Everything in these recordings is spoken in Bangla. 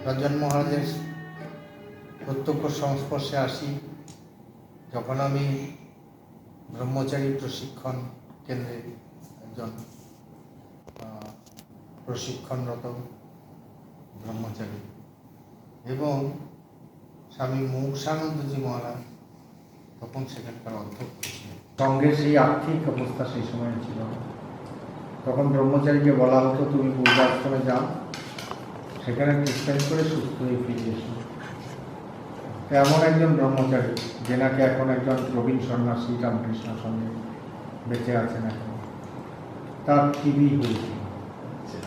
রঞ্জন মহারাজের প্রত্যক্ষ সংস্পর্শে আসি যখন আমি ব্রহ্মচারী প্রশিক্ষণ কেন্দ্রে একজন প্রশিক্ষণরত ব্রহ্মচারী এবং স্বামী মুক্তানন্দজি মহারাজ তখন সেখানকার অধ্যক্ষ ছিলেন। সঙ্গে সেই আর্থিক অবস্থা সেই সময় ছিল। তখন ব্রহ্মচারীকে বলা হতো তুমি পূর্বাশ্রমে যাও, সেখানে ট্রিটমেন্ট করে সুস্থ হয়ে ফিরে এসো। এমন একজন ব্রহ্মচারী যে নাকি এখন একজন প্রবীণ সন্ন্যাসী রামকৃষ্ণ সঙ্গে বেঁচে আছেন, এখন তার টিবি হয়েছে,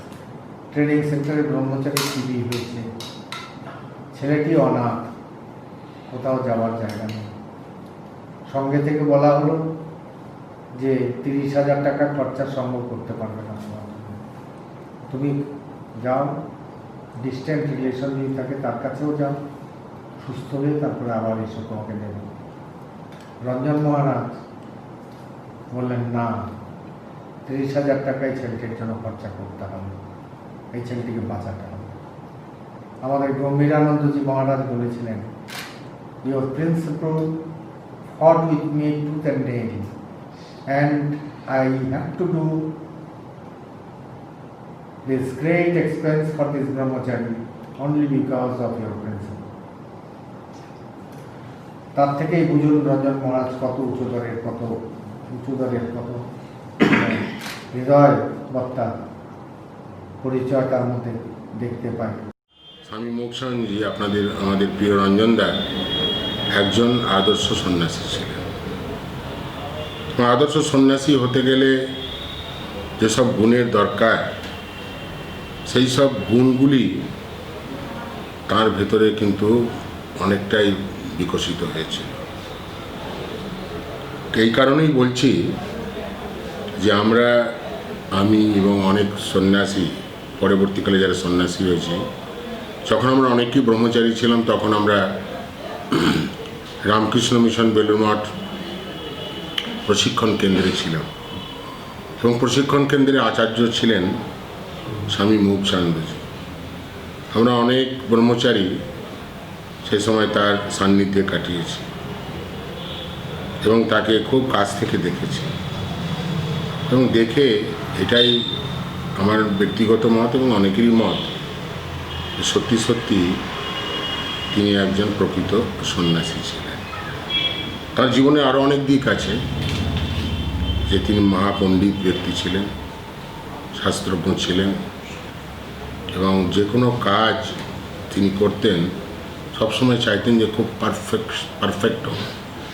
ট্রেনিং সেন্টারে ব্রহ্মচারী টিবি হয়েছে, ছেলেটি অনাথ, কোথাও যাওয়ার জায়গা নেই। সঙ্গে থেকে বলা হলো যে 30,000 টাকা খরচা সম্ভব করতে পারবে না, তুমি যাও, ডিস্ট্যান্ট রিলেশন যদি থাকে তার কাছেও যাও, সুস্থ হয়ে তারপরে আবার এসে তোমাকে দেব। রঞ্জন মহারাজ বললেন না, 30,000 টাকাই ছেলেটির জন্য খরচা করতে হবে, এই ছেলেটিকে বাঁচাতে হবে। আমাদের গম্ভীরানন্দজি মহারাজ বলেছিলেন, your principle fought with me tooth and nail, and I have to do this great expense for this brahmachari only because of your principle. তার থেকেই বুঝুন রঞ্জন মহারাজ কত উচ্চদরের কত হৃদয় বক্তা পরিচয় তার মধ্যে দেখতে পাই। স্বামী মুক্তানন্দজি আমাদের প্রিয় রঞ্জনদা একজন আদর্শ সন্ন্যাসী ছিলেন। আদর্শ সন্ন্যাসী হতে গেলে যেসব গুণের দরকার, সেই সব গুণগুলি তার ভেতরে কিন্তু অনেকটাই বিকশিত হয়েছিল। এই কারণেই বলছি যে আমি এবং অনেক সন্ন্যাসী, পরবর্তীকালে যারা সন্ন্যাসী হয়েছি, যখন আমরা অনেকেই ব্রহ্মচারী ছিলাম তখন আমরা রামকৃষ্ণ মিশন বেলুড় মঠ প্রশিক্ষণ কেন্দ্রে ছিলাম এবং প্রশিক্ষণ কেন্দ্রে আচার্য ছিলেন স্বামী মুক্তানন্দজি। আমরা অনেক ব্রহ্মচারী সেই সময় তার সান্নিধ্যে কাটিয়েছি এবং তাকে খুব কাছ থেকে দেখেছি এবং দেখে এটাই আমার ব্যক্তিগত মত এবং অনেকেরই মত, সত্যি সত্যি তিনি একজন প্রকৃত সন্ন্যাসী ছিলেন। তার জীবনে আরও অনেক দিক আছে, যে তিনি মহাপণ্ডিত ব্যক্তি ছিলেন, শাস্ত্রজ্ঞ ছিলেন এবং যে কোনো কাজ তিনি করতেন সবসময় চাইতেন যে খুব পারফেক্ট হোক,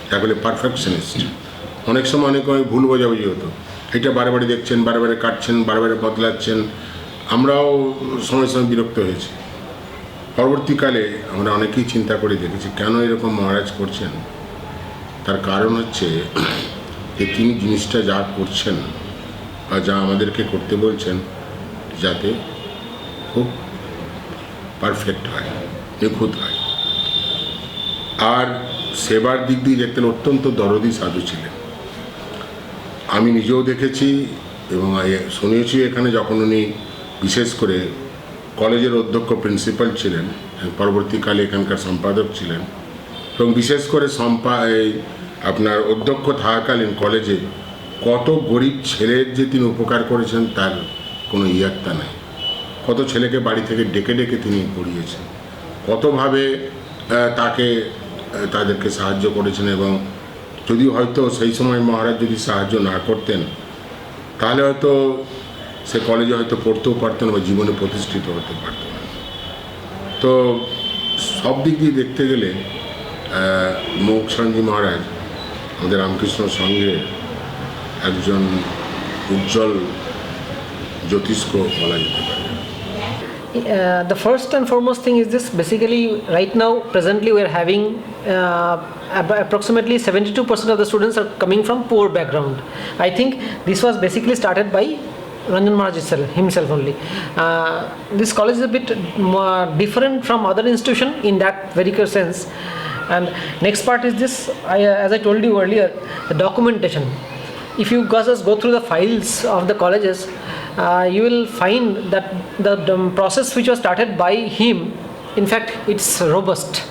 যা বলে পারফেকশনিস্ট। অনেক সময় অনেক ভুল বোঝাবুঝি হতো, এটা বারে বারে দেখছেন, বারে বারে কাটছেন, বারে বারে বদলাচ্ছেন, আমরাও সময় সময় বিরক্ত হয়েছি। পরবর্তীকালে আমরা অনেকেই চিন্তা করে দেখেছি কেন এরকম মহারাজ করছেন। তার কারণ হচ্ছে যে তিনি জিনিসটা যা করছেন বা যা আমাদেরকে করতে বলছেন যাতে খুব পারফেক্ট হয়, নিখুঁত হয়। আর সেবার দিক দিয়ে দেখতেন অত্যন্ত দরদি সাধু ছিলেন। আমি নিজেও দেখেছি এবং শুনেছি এখানে, যখন উনি বিশেষ করে কলেজের অধ্যক্ষ প্রিন্সিপাল ছিলেন, পরবর্তীকালে এখানকার সম্পাদক ছিলেন এবং বিশেষ করে আপনার অধ্যক্ষ থাকাকালীন কলেজে কত গরিব ছেলের যে তিনি উপকার করেছেন তার কোনো ইয়াত্তা নাই। কত ছেলেকে বাড়ি থেকে ডেকে ডেকে তিনি পড়িয়েছেন, কতভাবে তাদেরকে সাহায্য করেছেন। এবং যদি হয়তো সেই সময় মহারাজ যদি সাহায্য না করতেন তাহলে হয়তো সে কলেজে হয়তো পড়তেও পারতেন বা জীবনে প্রতিষ্ঠিত হতে পারতেন। তো সব দিক দিয়ে দেখতে গেলে মুক্তানন্দজি মহারাজ আমাদের রামকৃষ্ণ সংঘের একজন উজ্জ্বল জ্যোতিষ্ক বলা যেতে পারে। The first and foremost thing is this: basically right now presently we are having approximately 72% of the students are coming from poor background. I think this was basically started by Ranjan Maharaj himself only. This college is a bit different from other institution in that very clear sense. And next part is this, as I told you earlier, the documentation. If you guys go through the files of the colleges, you will find that the process which was started by him In fact, it's robust,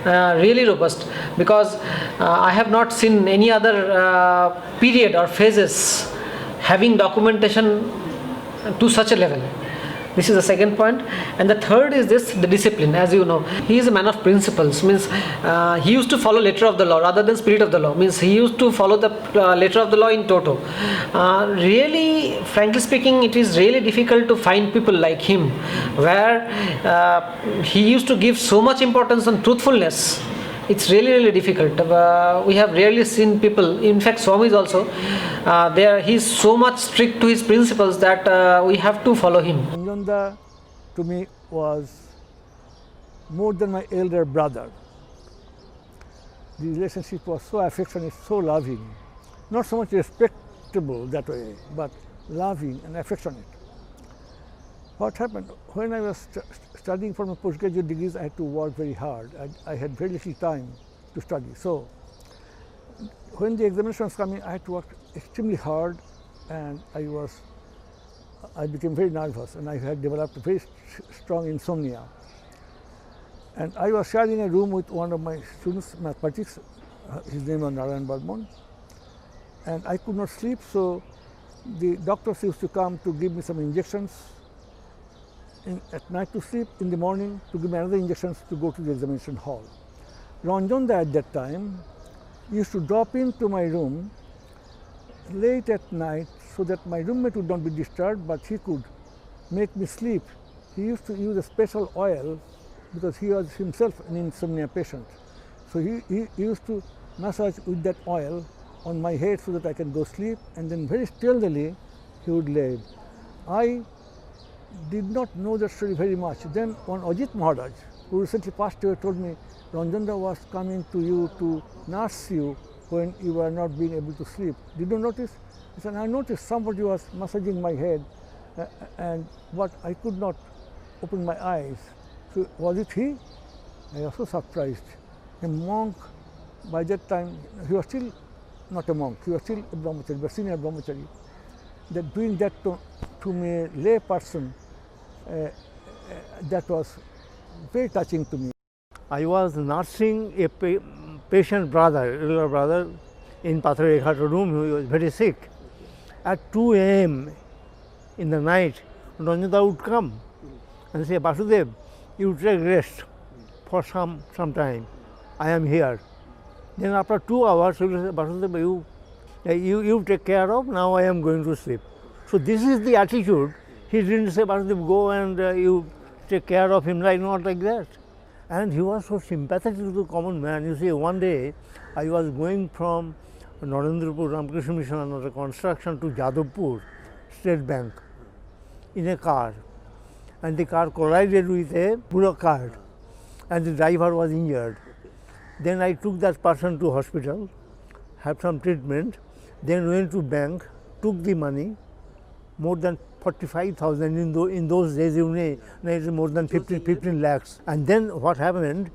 really robust, because I have not seen any other period or phases having documentation to such a level. This is the second point. And the third is this, the discipline. As you know, he is a man of principles, means he used to follow letter of the law rather than spirit of the law, means he used to follow the letter of the law in toto. Really, frankly speaking, it is really difficult to find people like him, where he used to give so much importance on truthfulness. It's really, really difficult. We have rarely seen people, in fact Swami is also, he's so much strict to his principles that we have to follow him. Ranjanda to me was more than my elder brother. The relationship was so affectionate, so loving, not so much respectable that way, but loving and affectionate. What happened, when I was studying for my postgraduate degrees, I had to work very hard. I had very little time to study. So when the examination was coming, I had to work extremely hard, and I became very nervous, and I had developed very strong insomnia. And I was sharing a room with one of my students, mathematics, his name was Narayan Barman, and I could not sleep, so the doctors used to come to give me some injections at night to sleep, in the morning to give me another injections to go to the examination hall. Ranjanda at that time used to drop into my room late at night so that my roommate would not be disturbed, but he could make me sleep. He used to use a special oil because he was himself an insomnia patient. So he used to massage with that oil on my head so that I can go sleep, and then very stealthily he would lay. I did not know that story very much. Then one Ajit Maharaj, who recently passed away, told me Ranjanda was coming to you to nurse you when you were not being able to sleep. Did you notice? He said, I noticed somebody was massaging my head, but I could not open my eyes. So was it he? I was so surprised. A monk, by that time, he was still not a monk, he was still a brahmachari, but senior brahmachari. That doing that to me, a lay person, that was very touching to me. I was nursing a patient brother, elder brother, in Patharekhato room. He was very sick. At 2 a.m. in the night, Ranjanda would come and say, Basudev, you take rest for some time. I am here. Then after 2 hours, he will say, Basudev, you take care of, now I am going to sleep. So this is the attitude. He didn't say, Basudev, go and you take care of him, like not like that. And he was so sympathetic to the common man. You see, one day I was going from Narendrapur Ramakrishna Mission under construction to Jadavpur State Bank in a car, and the car collided with a bullock cart, and the driver was injured. Then I took that person to hospital, had some treatment, then went to bank, took the money, more than 45,000 in those days, you know, it is more than 15 lakhs. And then what happened,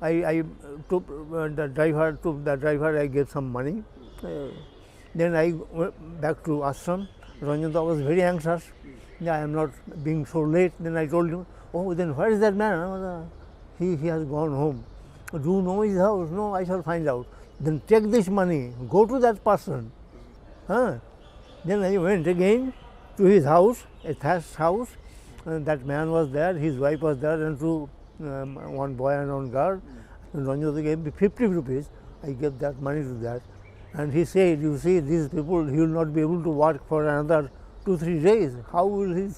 I took the driver, I gave some money. Then I went back to ashram. Ranjanda was very anxious. I am not being so late. Then I told him, oh, then where is that man? He has gone home. Do you know his house? No, I shall find out. Then take this money, go to that person. Then I went again to his house, a thatched house. That man was there, his wife was there, and to one boy and one girl. Ranjanda gave me 50 rupees. I gave that money to that. And he said, you see, these people, he will not be able to work for another 2-3 days. How will he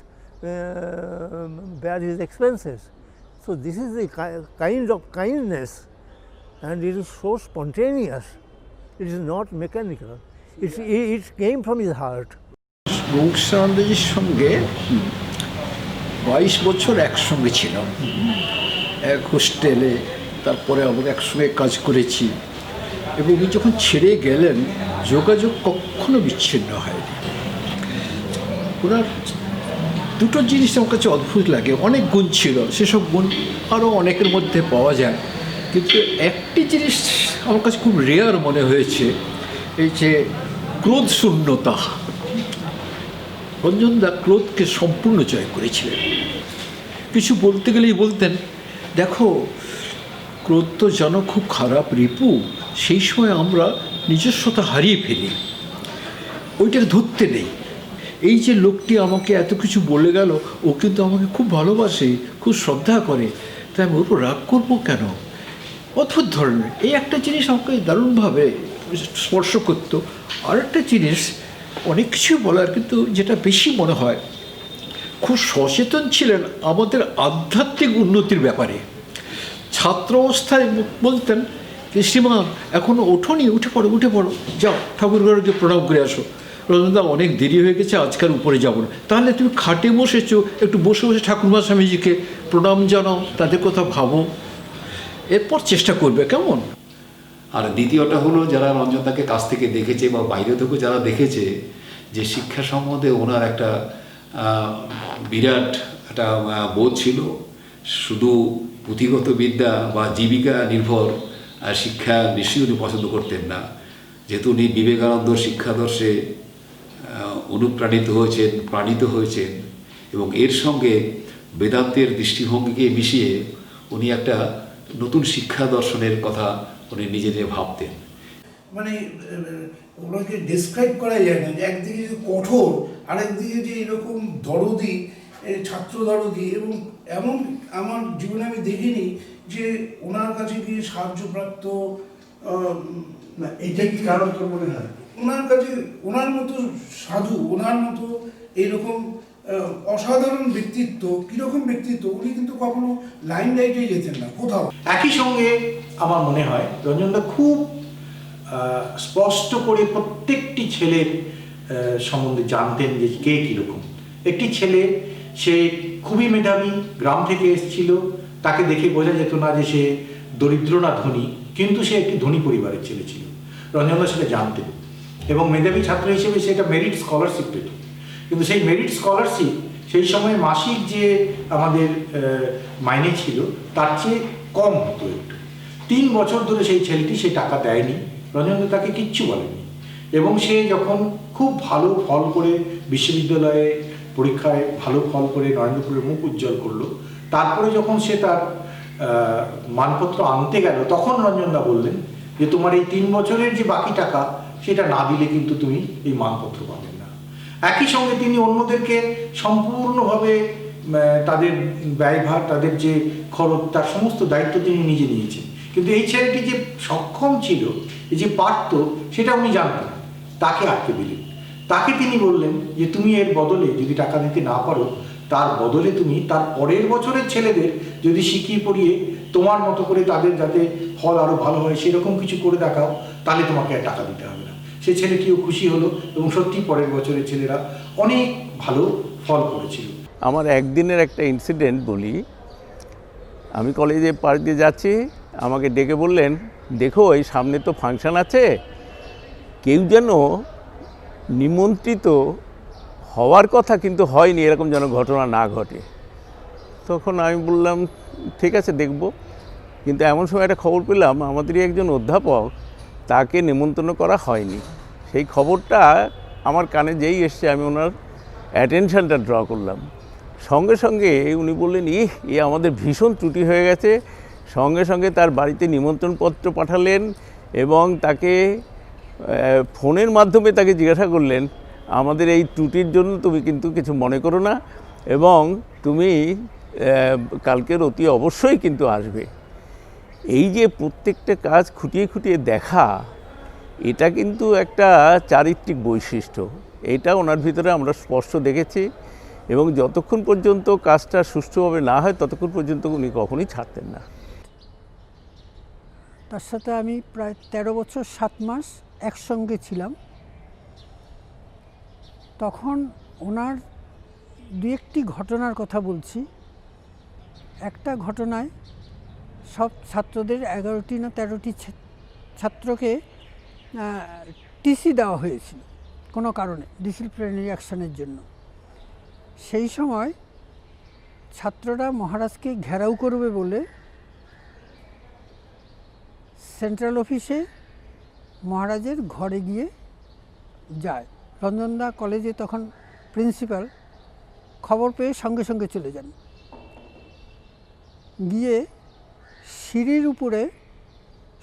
bear his expenses? So this is the kind of kindness, and it is so spontaneous. It is not mechanical. It came from his heart. মুক্তানন্দজির সঙ্গে 22 বছর একসঙ্গে ছিলাম, এক হোস্টেলে, তারপরে আবার একসঙ্গে কাজ করেছি, এবং উনি যখন ছেড়ে গেলেন যোগাযোগ কখনো বিচ্ছিন্ন হয়নি। ওনার দুটো জিনিস আমার কাছে অদ্ভুত লাগে, অনেক গুণ ছিল, সেসব গুণ আরও অনেকের মধ্যে পাওয়া যায়, কিন্তু একটি জিনিস আমার কাছে খুব রেয়ার মনে হয়েছে, এই যে ক্রোধ শূন্যতা। রঞ্জনদা ক্রোধকে সম্পূর্ণ জয় করেছিলেন। কিছু বলতে গেলেই বলতেন, দেখো, ক্রোধ তো যেন খুব খারাপ রিপু, সেই সময় আমরা নিজস্বতা হারিয়ে ফেলি, ওইটাকে ধরতে নেই। এই যে লোকটি আমাকে এত কিছু বলে গেল, ও কিন্তু আমাকে খুব ভালোবাসে, খুব শ্রদ্ধা করে, তাই আমি ওর উপর রাগ করবো কেন? অদ্ভুত ধরনের এই একটা জিনিস আমাকে দারুণভাবে স্পর্শ করতো। আর একটা জিনিস, অনেক কিছু বলার, কিন্তু যেটা বেশি মনে হয়, খুব সচেতন ছিলেন আমাদের আধ্যাত্মিক উন্নতির ব্যাপারে। ছাত্র অবস্থায় বলতেন যে শ্রীমান এখনও ওঠোনি, উঠে পড়ো, যাও ঠাকুরঘরকে প্রণাম করে আসো। রঞ্জনদা অনেক দেরি হয়ে গেছে, আজকাল উপরে যাবো না। তাহলে তুমি খাটে বসেছো, একটু বসে বসে ঠাকুরমা স্বামীজিকে প্রণাম জানাও, তাদের কথা ভাবো, এরপর চেষ্টা করবে, কেমন? আর দ্বিতীয়টা হলো, যারা রঞ্জনদাকে কাছ থেকে দেখেছে বা বাইরে থেকেও যারা দেখেছে, যে শিক্ষা সম্বন্ধে ওনার একটা বিরাট একটা বোধ ছিল। শুধু পুঁথিগত বিদ্যা বা জীবিকা নির্ভর শিক্ষা নিশ্চয়ই উনি পছন্দ করতেন না। যেহেতু উনি বিবেকানন্দ শিক্ষাদর্শে অনুপ্রাণিত হয়েছেন, প্রাণিত হয়েছেন, এবং এর সঙ্গে বেদান্তের দৃষ্টিভঙ্গিকে মিশিয়ে উনি একটা নতুন শিক্ষা দর্শনের কথা উনি নিজে ভাবতেন। মানে ওনাকে ডেসক্রাইব করা যায় না, যে একদিকে যে কঠোর, আরেকদিকে যে এরকম দরদি, ছাত্র দরদি। এবং এমন আমার জীবনে আমি দেখিনি যে ওনার কাছে গিয়ে সাহায্যপ্রাপ্ত, না এটা কি কারণ তোর মনে হয়? ওনার কাছে ওনার মতো সাধু, ওনার মতো এইরকম অসাধারণ ব্যক্তিত্ব, কীরকম ব্যক্তিত্ব, উনি কিন্তু কখনো লাইন লাইটে যেতেন না কোথাও। একই সঙ্গে আমার মনে হয় রঞ্জনদা খুব স্পষ্ট করে প্রত্যেকটি ছেলের সম্বন্ধে জানতেন যে কে কীরকম। একটি ছেলে, সে খুবই মেধাবী, গ্রাম থেকে এসেছিল, তাকে দেখে বোঝা যেত না যে সে দরিদ্র না ধনী, কিন্তু সে একটি ধনী পরিবারের ছেলে ছিল। রঞ্জনদা সেটা জানতেন, এবং মেধাবী ছাত্র হিসেবে সে একটা মেরিট স্কলারশিপ পেত। কিন্তু সেই মেরিট স্কলারশিপ সেই সময় মাসিক যে আমাদের মাইনে ছিল তার চেয়ে কম হতো একটু। 3 বছর ধরে সেই ছেলেটি সে টাকা দেয়নি, রঞ্জনদা তাকে কিচ্ছু বলেনি। এবং সে যখন খুব ভালো ফল করে বিশ্ববিদ্যালয়ে পরীক্ষায় ভালো ফল করে নরেন্দ্রপুরের মুখ উজ্জ্বল করলো, তারপরে যখন সে তার মানপত্র আনতে গেল, তখন রঞ্জনদা বললেন যে তোমার এই 3 বছরের যে বাকি টাকা, সেটা না দিলে কিন্তু তুমি এই মানপত্র পাবে না। একই সঙ্গে তিনি অন্যদেরকে সম্পূর্ণভাবে তাদের ব্যয়ভার, তাদের যে খরচ, তার সমস্ত দায়িত্ব তিনি নিজে নিয়েছেন। কিন্তু এই ছেলেটি যে সক্ষম ছিল, যে পারত, সেটা উনি জানতেন, তাকে আটকে দিলেন। তাকে তিনি বললেন যে তুমি এর বদলে যদি টাকা দিতে না পারো, তার বদলে তুমি তার পরের বছরের ছেলেদের যদি শিখিয়ে পড়িয়ে তোমার মতো করে তাদের যাতে ফল আরও ভালো হয় সেরকম কিছু করে দেখাও, তাহলে তোমাকে আর টাকা দিতে হবে না। সে ছেলেটিও খুশি হলো, এবং সত্যি পরের বছরের ছেলেরা অনেক ভালো ফল করেছিল। আমার একদিনের একটা ইনসিডেন্ট বলি। আমি কলেজে পাশ দিয়ে যাচ্ছি, আমাকে ডেকে বললেন, দেখো এই সামনে তো ফাংশন আছে, কেউ যেন নিমন্ত্রিত হওয়ার কথা কিন্তু হয়নি, এরকম যেন ঘটনা না ঘটে। তখন আমি বললাম ঠিক আছে দেখব। কিন্তু এমন সময় একটা খবর পেলাম, আমাদেরই একজন অধ্যাপক, তাকে নিমন্ত্রণ করা হয়নি। সেই খবরটা আমার কানে যেই এসছে, আমি ওনার অ্যাটেনশনটা ড্র করলাম। সঙ্গে সঙ্গে উনি বললেন, এ আমাদের ভীষণ ত্রুটি হয়ে গেছে। সঙ্গে সঙ্গে তার বাড়িতে নিমন্ত্রণপত্র পাঠালেন, এবং তাকে ফোনের মাধ্যমে তাকে জিজ্ঞাসা করলেন, আমাদের এই ত্রুটির জন্য তুমি কিন্তু কিছু মনে করো না, এবং তুমি কালকের অতি অবশ্যই কিন্তু আসবে। এই যে প্রত্যেকটা কাজ খুঁটিয়ে খুঁটিয়ে দেখা, এটা কিন্তু একটা চারিত্রিক বৈশিষ্ট্য। এটা ওনার ভিতরে আমরা স্পষ্ট দেখেছি, এবং যতক্ষণ পর্যন্ত কাজটা সুষ্ঠুভাবে না হয় ততক্ষণ পর্যন্ত উনি কখনোই ছাড়তেন না। তার সাথে আমি প্রায় 13 বছর 7 মাস একসঙ্গে ছিলাম। তখন ওনার 2-1টি ঘটনার কথা বলছি। একটা ঘটনায় সব ছাত্রদের 11টি না 13টি ছাত্রকে টিসি দেওয়া হয়েছিল কোনো কারণে, ডিসিপ্লিনারি অ্যাকশনের জন্য। সেই সময় ছাত্ররা মহারাজকে ঘেরাও করবে বলে সেন্ট্রাল অফিসে মহারাজের ঘরে গিয়ে যায়। রঞ্জনদা কলেজে তখন প্রিন্সিপাল, খবর পেয়ে সঙ্গে সঙ্গে চলে যান। গিয়ে সিঁড়ির উপরে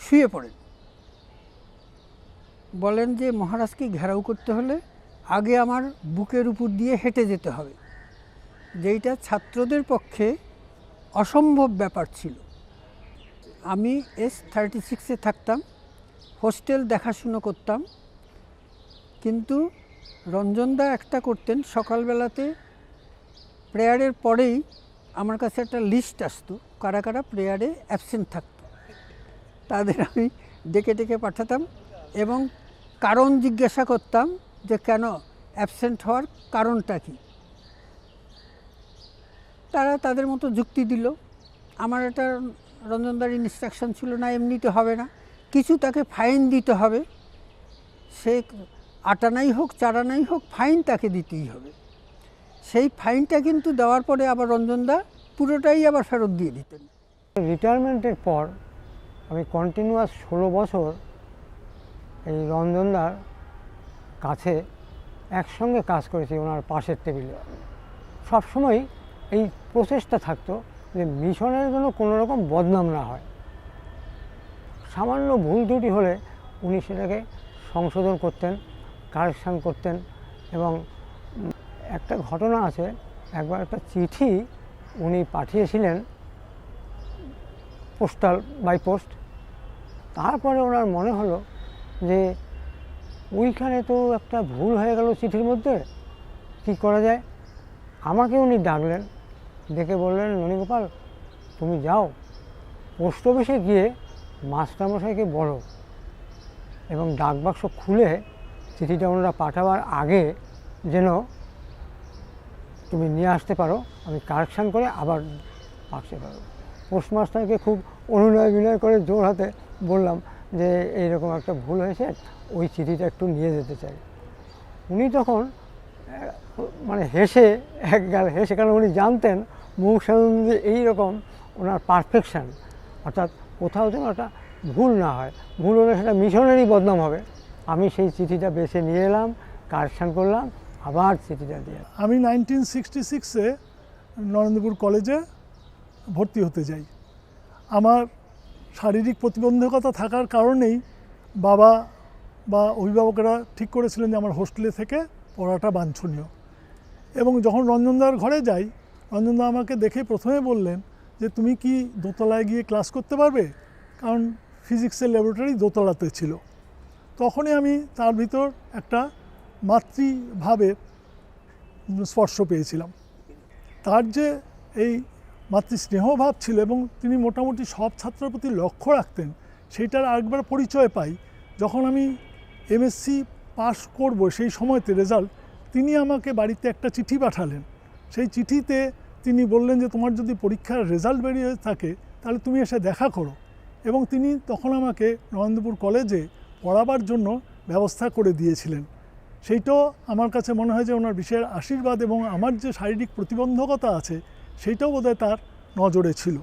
শুয়ে পড়েন। বলেন যে মহারাজকে ঘেরাও করতে হলে আগে আমার বুকের উপর দিয়ে হেঁটে যেতে হবে, যেইটা ছাত্রদের পক্ষে অসম্ভব ব্যাপার ছিল। আমি S36-এ থাকতাম, হোস্টেল দেখাশুনো করতাম, কিন্তু রঞ্জনদা একটা করতেন, সকালবেলাতে প্রেয়ারের পরেই আমার কাছে একটা লিস্ট আসতো কারা কারা প্রেয়ারে অ্যাবসেন্ট থাকতো। তাদের আমি ডেকে ডেকে পাঠাতাম এবং কারণ জিজ্ঞাসা করতাম যে কেন অ্যাবসেন্ট হওয়ার কারণটা কী। তারা তাদের মতো যুক্তি দিল। আমার এটা রঞ্জনদার ইনস্ট্রাকশন ছিল না এমনিতে হবে না, কিছু তাকে ফাইন দিতে হবে, সে আটানাই হোক চারানাই হোক ফাইন তাকে দিতেই হবে। সেই ফাইনটা কিন্তু দেওয়ার পরে আবার রঞ্জনদা পুরোটাই আবার ফেরত দিয়ে দিতেন। রিটায়ারমেন্টের পর আমি কন্টিনিউয়াস 16 বছর এই রঞ্জনদার কাছে একসঙ্গে কাজ করেছি, ওনার পাশের টেবিলে। সবসময় এই প্রচেষ্টা থাকতো যে মিশনের জন্য কোনো রকম বদনাম না হয়। সামান্য ভুল ত্রুটি হলে উনি সেটাকে সংশোধন করতেন, কারেকশান করতেন। এবং একটা ঘটনা আছে, একবার একটা চিঠি উনি পাঠিয়েছিলেন পোস্টাল বাই পোস্ট। তারপরে ওনার মনে হলো যে ওইখানে তো একটা ভুল হয়ে গেল চিঠির মধ্যে, কী করা যায়। আমাকে উনি ডাকলেন, ডেকে বললেন, ননীগোপাল তুমি যাও পোস্ট অফিসে গিয়ে মাস্টারমশাইকে বলো এবং ডাকবাক্স খুলে চিঠিটা ওনারা পাঠাবার আগে যেন তুমি নিয়ে আসতে পারো, আমি কারেকশান করে আবার বাক্সে পারো। পোস্টমাস্টারকে খুব অনুনয় বিনয় করে জোর হাতে বললাম যে এইরকম একটা ভুল হয়েছে, ওই চিঠিটা একটু নিয়ে যেতে চাই। উনি তখন মানে হেসে একগাল হেসে, কারণ উনি জানতেন মুখ সামনে এইরকম ওনার পারফেকশান, অর্থাৎ কোথাও যেন একটা ভুল না হয়, ভুল হলে সেটা মিশনেরই বদনাম হবে। আমি সেই চিঠিটা বেছে নিয়ে এলাম, কারেকশান করলাম, আবার চিঠিটা দিয়ে। আমি 1966-এ নরেন্দ্রপুর কলেজে ভর্তি হতে যাই। আমার শারীরিক প্রতিবন্ধকতা থাকার কারণেই বাবা বা অভিভাবকেরা ঠিক করেছিলেন যে আমার হোস্টেলে থেকে পড়াটা বাঞ্ছনীয়। এবং যখন রঞ্জনদার ঘরে যাই, রঞ্জনদা আমাকে দেখে প্রথমে বললেন যে তুমি কি দোতলায় গিয়ে ক্লাস করতে পারবে, কারণ ফিজিক্সের ল্যাবরেটরি দোতলাতে ছিল। তখনই আমি তার ভিতর একটা মাতৃভাবের স্পর্শ পেয়েছিলাম। তার যে এই মাতৃস্নেহভাব ছিল এবং তিনি মোটামুটি সব ছাত্রের প্রতি লক্ষ্য রাখতেন, সেইটার আরেকবার পরিচয় পাই যখন আমি এমএসসি পাস করব সেই সময়তে রেজাল্ট, তিনি আমাকে বাড়িতে একটা চিঠি পাঠালেন। সেই চিঠিতে তিনি বললেন যে তোমার যদি পরীক্ষার রেজাল্ট বেরিয়ে থাকে তাহলে তুমি এসে দেখা করো, এবং তিনি তখন আমাকে নরেন্দ্রপুর কলেজে পড়াবার জন্য ব্যবস্থা করে দিয়েছিলেন। সেইটাও আমার কাছে মনে হয় যে ওনার বিশেষ আশীর্বাদ, এবং আমার যে শারীরিক প্রতিবন্ধকতা আছে সেইটাও বোধহয় তার নজরে ছিল।